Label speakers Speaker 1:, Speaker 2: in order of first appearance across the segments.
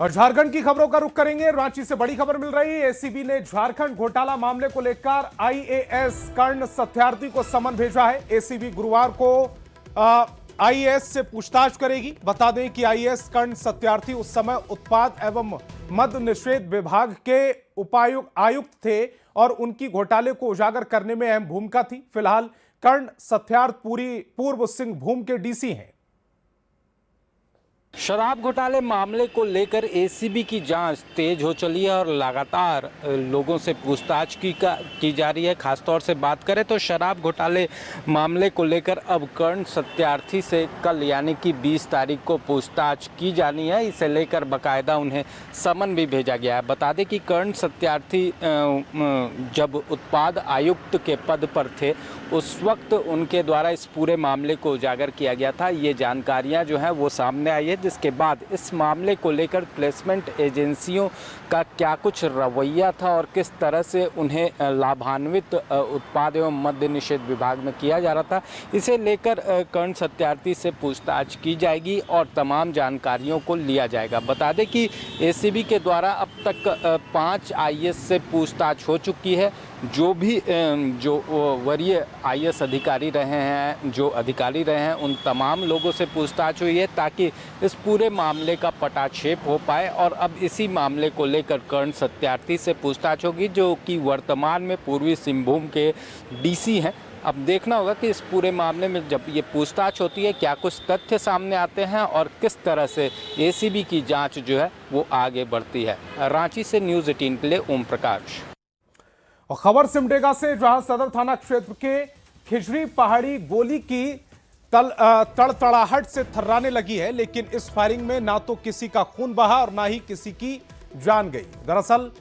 Speaker 1: और झारखंड की खबरों का रुख करेंगे। रांची से बड़ी खबर मिल रही है। एसीबी ने झारखंड घोटाला मामले को लेकर आईएएस कर्ण सत्यार्थी को समन भेजा है। एसीबी गुरुवार को आईएएस से पूछताछ करेगी। बता दें कि आईएएस कर्ण सत्यार्थी उस समय उत्पाद एवं मद्य निषेध विभाग के आयुक्त थे और उनकी घोटाले को उजागर करने में अहम भूमिका थी। फिलहाल कर्ण सत्यार्थी पूर्व सिंहभूम के डीसी हैं।
Speaker 2: शराब घोटाले मामले को लेकर एसीबी की जांच तेज हो चली है और लगातार लोगों से पूछताछ की जा रही है। खासतौर से बात करें तो शराब घोटाले मामले को लेकर अब कर्ण सत्यार्थी से कल यानी कि 20 तारीख को पूछताछ की जानी है। इसे लेकर बाकायदा उन्हें समन भी भेजा गया है। बता दें कि कर्ण सत्यार्थी जब उत्पाद आयुक्त के पद पर थे उस वक्त उनके द्वारा इस पूरे मामले को उजागर किया गया था। ये जानकारियां जो हैं वो सामने आई है, जिसके बाद इस मामले को लेकर प्लेसमेंट एजेंसियों का क्या कुछ रवैया था और किस तरह से उन्हें लाभान्वित उत्पाद एवं मद्य निषेध विभाग में किया जा रहा था, इसे लेकर कर्ण सत्यार्थी से पूछताछ की जाएगी और तमाम जानकारियों को लिया जाएगा। बता दें कि एसीबी के द्वारा अब तक 5 आईएएस से पूछताछ हो चुकी है। जो वरीय आईएएस अधिकारी रहे हैं, जो अधिकारी रहे हैं, उन तमाम लोगों से पूछताछ हुई है ताकि इस पूरे मामले का पटाक्षेप हो पाए। और अब इसी मामले को लेकर कर्ण सत्यार्थी से पूछताछ होगी, जो कि वर्तमान में पूर्वी सिंहभूम के डीसी हैं। अब देखना होगा कि इस पूरे मामले में जब ये पूछताछ होती है क्या कुछ तथ्य सामने आते हैं और किस तरह से एसीबी की जांच जो है वो आगे बढ़ती है। रांची से न्यूज़ 18 के लिए ओम प्रकाश।
Speaker 1: और खबर सिमडेगा से, जहां सदर थाना क्षेत्र के खिजरी पहाड़ी गोली की तड़तड़ाहट से थर्राने लगी है, लेकिन इस फायरिंग में ना तो किसी का खून बहा और ना ही किसी की जान गई। दरअसल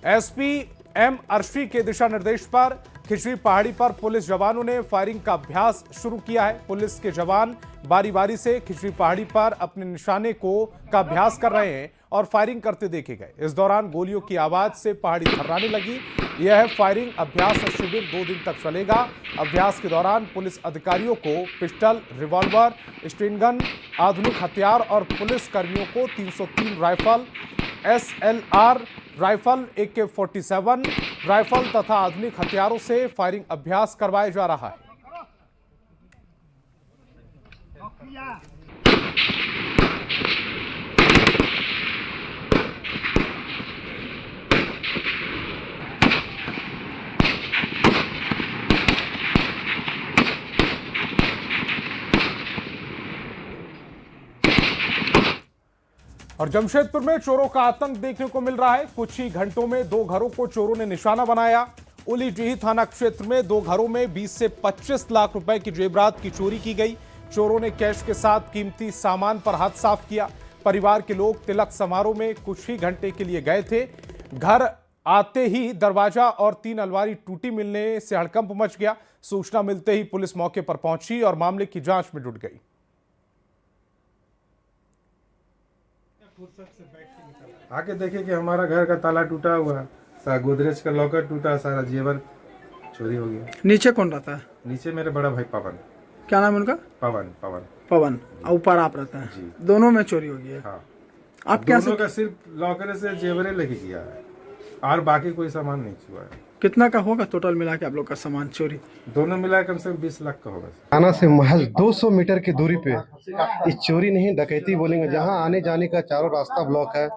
Speaker 1: एसपी एम अर्शी के दिशा निर्देश पर खिजरी पहाड़ी पर पुलिस जवानों ने फायरिंग का अभ्यास शुरू किया है। पुलिस के जवान बारी बारी से खिजरी पहाड़ी पर अपने निशाने का अभ्यास कर रहे हैं और फायरिंग करते देखे गए। इस दौरान गोलियों की आवाज से पहाड़ी थर्राने लगी। यह फायरिंग अभ्यास शिविर 2 दिन तक चलेगा। अभ्यास के दौरान पुलिस अधिकारियों को पिस्टल, रिवॉल्वर, स्ट्रेन गन, आधुनिक हथियार और पुलिस कर्मियों को 303 rifle, SLR rifle, AK-47 rifle तथा आधुनिक हथियारों से फायरिंग अभ्यास करवाया जा रहा है। और जमशेदपुर में चोरों का आतंक देखने को मिल रहा है। कुछ ही घंटों में 2 घरों को चोरों ने निशाना बनाया। उलीडीही थाना क्षेत्र में 2 घरों में 20 से 25 लाख रुपए की जेवरात की चोरी की गई। चोरों ने कैश के साथ कीमती सामान पर हाथ साफ किया। परिवार के लोग तिलक समारोह में कुछ ही घंटे के लिए गए थे। घर आते ही दरवाजा और 3 अलमारी टूटी मिलने से हड़कंप मच गया। सूचना मिलते ही पुलिस मौके पर पहुंची और मामले की जांच में जुट गई।
Speaker 3: आके देखे कि हमारा घर का ताला टूटा हुआ है, सारा गोदरेज का लॉकर टूटा, सारा जेवर चोरी हो गया।
Speaker 4: नीचे कौन रहता है?
Speaker 3: नीचे मेरे बड़ा भाई पवन।
Speaker 4: क्या नाम है उनका?
Speaker 3: पवन।
Speaker 4: पवन। ऊपर आप रहता है जी। दोनों में चोरी हो गई है?
Speaker 3: हाँ।
Speaker 4: आप क्या
Speaker 3: दोनों का सिर्फ लॉकर से जेवरे लेके किया है और बाकी कोई सामान नहीं छुआ है।
Speaker 4: कितना का होगा टोटल मिला के आप लोग का सामान चोरी?
Speaker 3: दोनों मिला कम से कम 20 लाख का होगा।
Speaker 5: थाना से महज 200 मीटर की दूरी पे इस चोरी नहीं डकैती बोलेंगे, जहां आने जाने का चारों रास्ता ब्लॉक है।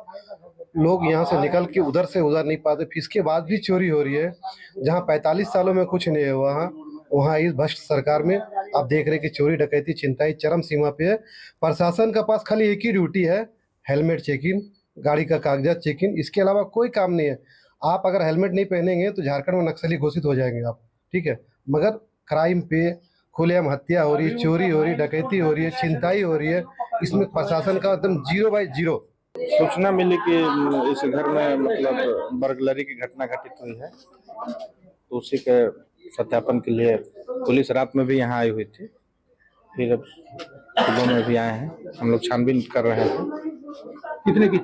Speaker 5: लोग यहां से निकल के उधर से उधर नहीं पाते, फिर इसके बाद भी चोरी हो रही है। जहां 45 सालों में कुछ नहीं हुआ है, वहां इस भ्रष्ट सरकार में आप देख रहे कि चोरी डकैती चिंताई चरम सीमा पे है। प्रशासन का पास खाली एक ही ड्यूटी है, हेलमेट चेकिंग, गाड़ी का कागजात चेकिंग, इसके अलावा कोई काम नहीं है। आप अगर हेलमेट नहीं पहनेंगे तो झारखंड में नक्सली घोषित हो जाएंगे आप, ठीक है। मगर क्राइम पे खुलेआम हत्या हो रही है, चोरी हो रही है, डकैती हो रही है, छिनताई हो रही है, इसमें प्रशासन का एकदम 0/0।
Speaker 6: सूचना मिली कि इस घर में मतलब बर्गलरी की घटना घटित हुई है, तो उसी के सत्यापन के लिए पुलिस रात में भी यहाँ आई हुई थी, फिर अब सुबह में भी आए हैं। हम लोग छानबीन कर रहे हैं।
Speaker 4: कितने की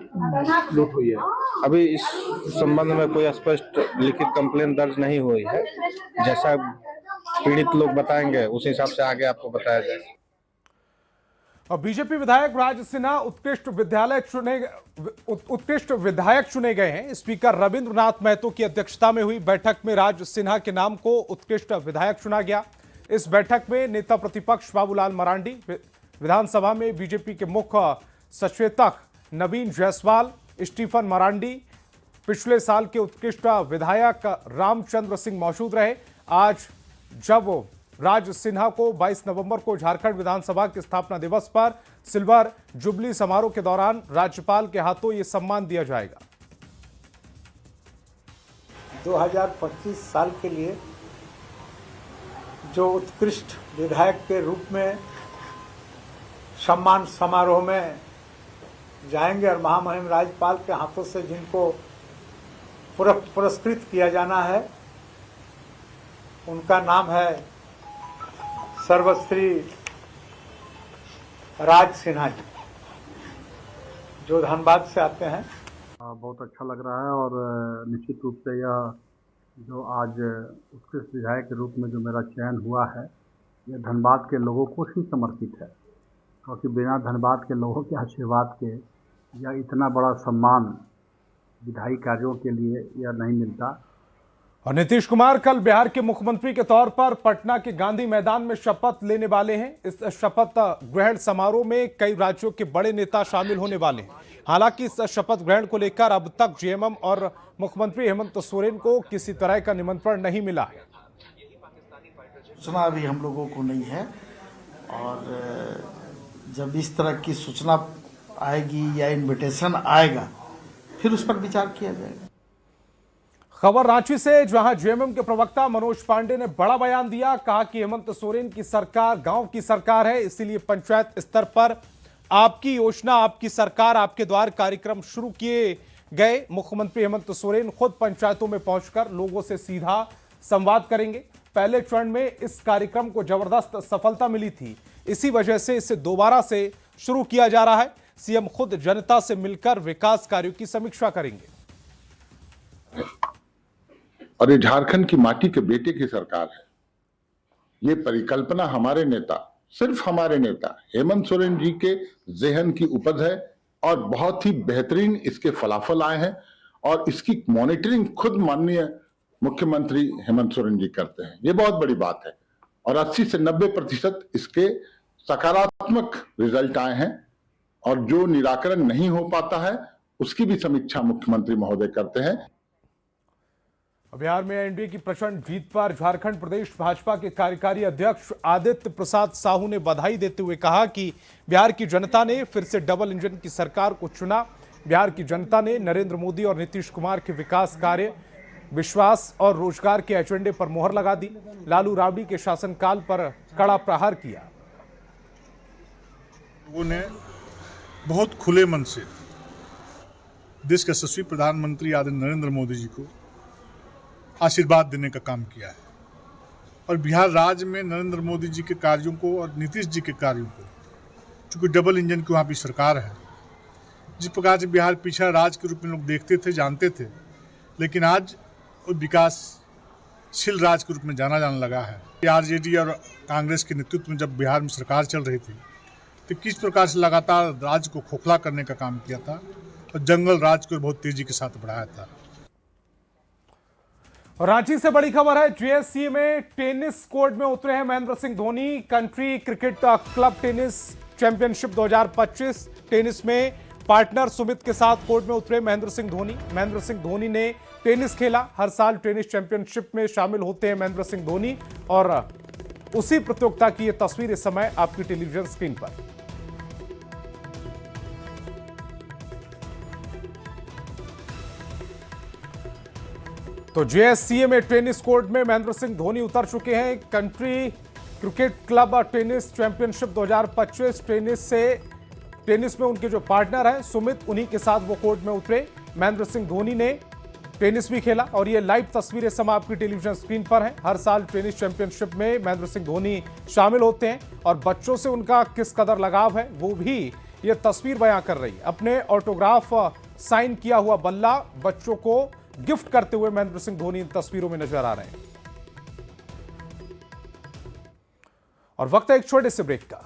Speaker 4: लूट हुई है?
Speaker 6: अभी इस संबंध में कोई स्पष्ट लिखित कंप्लेन दर्ज नहीं हुई है। जैसा पीड़ित लोग बताएंगे उस हिसाब से आगे आपको बताया जाएगा।
Speaker 1: और बीजेपी विधायक राज सिन्हा उत्कृष्ट विधायक चुने गए हैं। स्पीकर रविंद्रनाथ महतो की अध्यक्षता में हुई बैठक में राज सिन्हा के नाम को उत्कृष्ट विधायक चुना गया। इस बैठक में नेता प्रतिपक्ष बाबूलाल मरांडी, विधानसभा में बीजेपी के मुख्य सचेतक नवीन जायसवाल, स्टीफन मरांडी, पिछले साल के उत्कृष्ट विधायक रामचंद्र सिंह मौजूद रहे। आज जब राज सिन्हा को 22 नवंबर को झारखंड विधानसभा के स्थापना दिवस पर सिल्वर जुबली समारोह के दौरान राज्यपाल के हाथों यह सम्मान दिया जाएगा।
Speaker 7: 2025 साल के लिए जो उत्कृष्ट विधायक के रूप में सम्मान समारोह में जाएंगे और महामहिम राज्यपाल के हाथों से जिनको पुरस्कृत किया जाना है, उनका नाम है सर्वश्री राज सिन्हा जी, जो धनबाद से आते हैं।
Speaker 8: बहुत अच्छा लग रहा है और निश्चित रूप से यह जो आज उत्कृष्ट विधायक के रूप में जो मेरा चयन हुआ है, यह धनबाद के लोगों को ही समर्पित है, क्योंकि बिना धनबाद के लोगों के आशीर्वाद के यह इतना बड़ा सम्मान विधायी कार्यों के लिए यह नहीं मिलता।
Speaker 1: और नीतीश कुमार कल बिहार के मुख्यमंत्री के तौर पर पटना के गांधी मैदान में शपथ लेने वाले हैं। इस शपथ ग्रहण समारोह में कई राज्यों के बड़े नेता शामिल होने वाले हैं। हालांकि इस शपथ ग्रहण को लेकर अब तक जेएमएम और मुख्यमंत्री हेमंत सोरेन को किसी तरह का निमंत्रण नहीं मिला है।
Speaker 9: सूचना अभी हम लोगों को नहीं है और जब इस तरह की सूचना आएगी या इनविटेशन आएगा फिर उस पर विचार किया जाएगा।
Speaker 1: खबर रांची से, जहां जेएमएम के प्रवक्ता मनोज पांडे ने बड़ा बयान दिया। कहा कि हेमंत सोरेन की सरकार गांव की सरकार है, इसीलिए पंचायत स्तर पर आपकी योजना, आपकी सरकार, आपके द्वार कार्यक्रम शुरू किए गए। मुख्यमंत्री हेमंत सोरेन खुद पंचायतों में पहुंचकर लोगों से सीधा संवाद करेंगे। पहले चरण में इस कार्यक्रम को जबरदस्त सफलता मिली थी, इसी वजह से इसे दोबारा से शुरू किया जा रहा है। सीएम खुद जनता से मिलकर विकास कार्यों की समीक्षा करेंगे।
Speaker 10: और ये झारखंड की माटी के बेटे की सरकार है। ये परिकल्पना हमारे नेता, सिर्फ हमारे नेता हेमंत सोरेन जी के ज़हन की उपज है और बहुत ही बेहतरीन इसके फलाफल आए हैं और इसकी मॉनिटरिंग खुद माननीय मुख्यमंत्री हेमंत सोरेन जी करते हैं। ये बहुत बड़ी बात है और 80 से 90% इसके सकारात्मक रिजल्ट आए हैं और जो निराकरण नहीं हो पाता है उसकी भी समीक्षा मुख्यमंत्री महोदय करते हैं।
Speaker 1: बिहार में एनडीए की प्रचंड जीत पर झारखंड प्रदेश भाजपा के कार्यकारी अध्यक्ष आदित्य प्रसाद साहू ने बधाई देते हुए कहा कि बिहार की जनता ने फिर से डबल इंजन की सरकार को चुना। बिहार की जनता ने नरेंद्र मोदी और नीतीश कुमार के विकास कार्य, विश्वास और रोजगार के एजेंडे पर मोहर लगा दी। लालू राबड़ी के शासनकाल पर कड़ा प्रहार किया।
Speaker 11: लोगों ने बहुत खुले मन से देश के यशस्वी प्रधानमंत्री आदरणीय नरेंद्र मोदी जी को आशीर्वाद देने का काम किया है और बिहार राज्य में नरेंद्र मोदी जी के कार्यों को और नीतीश जी के कार्यों को, चूँकि डबल इंजन की वहाँ भी सरकार है, जिस प्रकार से बिहार पिछड़ा राज्य के रूप में लोग देखते थे, जानते थे, लेकिन आज वो विकासशील राज्य के रूप में जाना जाने लगा है। आरजेडी और कांग्रेस के नेतृत्व में जब बिहार में सरकार चल रही थी तो किस प्रकार से लगातार राज्य को खोखला करने का काम किया था और जंगल राज को बहुत तेजी के साथ बढ़ाया था।
Speaker 1: रांची से बड़ी खबर है, जेएससीए में टेनिस कोर्ट में उतरे हैं Mahendra Singh Dhoni. Country cricket club tennis championship 2025 tennis में पार्टनर सुमित के साथ कोर्ट में उतरे महेंद्र सिंह धोनी। महेंद्र सिंह धोनी ने टेनिस खेला। हर साल टेनिस चैंपियनशिप में शामिल होते हैं महेंद्र सिंह धोनी और उसी प्रतियोगिता की यह तस्वीर इस समय आपकी टेलीविजन स्क्रीन पर। तो जेएससीए में टेनिस कोर्ट में महेंद्र सिंह धोनी उतर चुके हैं। Country cricket club championship 2025 tennis में उनके जो पार्टनर हैं सुमित, उन्हीं के साथ वो कोर्ट में उतरे। महेंद्र सिंह धोनी ने टेनिस भी खेला और ये लाइव तस्वीरें समय आपकी टेलीविजन स्क्रीन पर है। हर साल टेनिस चैंपियनशिप में महेंद्र सिंह धोनी शामिल होते हैं और बच्चों से उनका किस कदर लगाव है वो भी ये तस्वीर बयां कर रही है। अपने ऑटोग्राफ साइन किया हुआ बल्ला बच्चों को गिफ्ट करते हुए महेंद्र सिंह धोनी इन तस्वीरों में नजर आ रहे हैं। और वक्त है एक छोटे से ब्रेक का।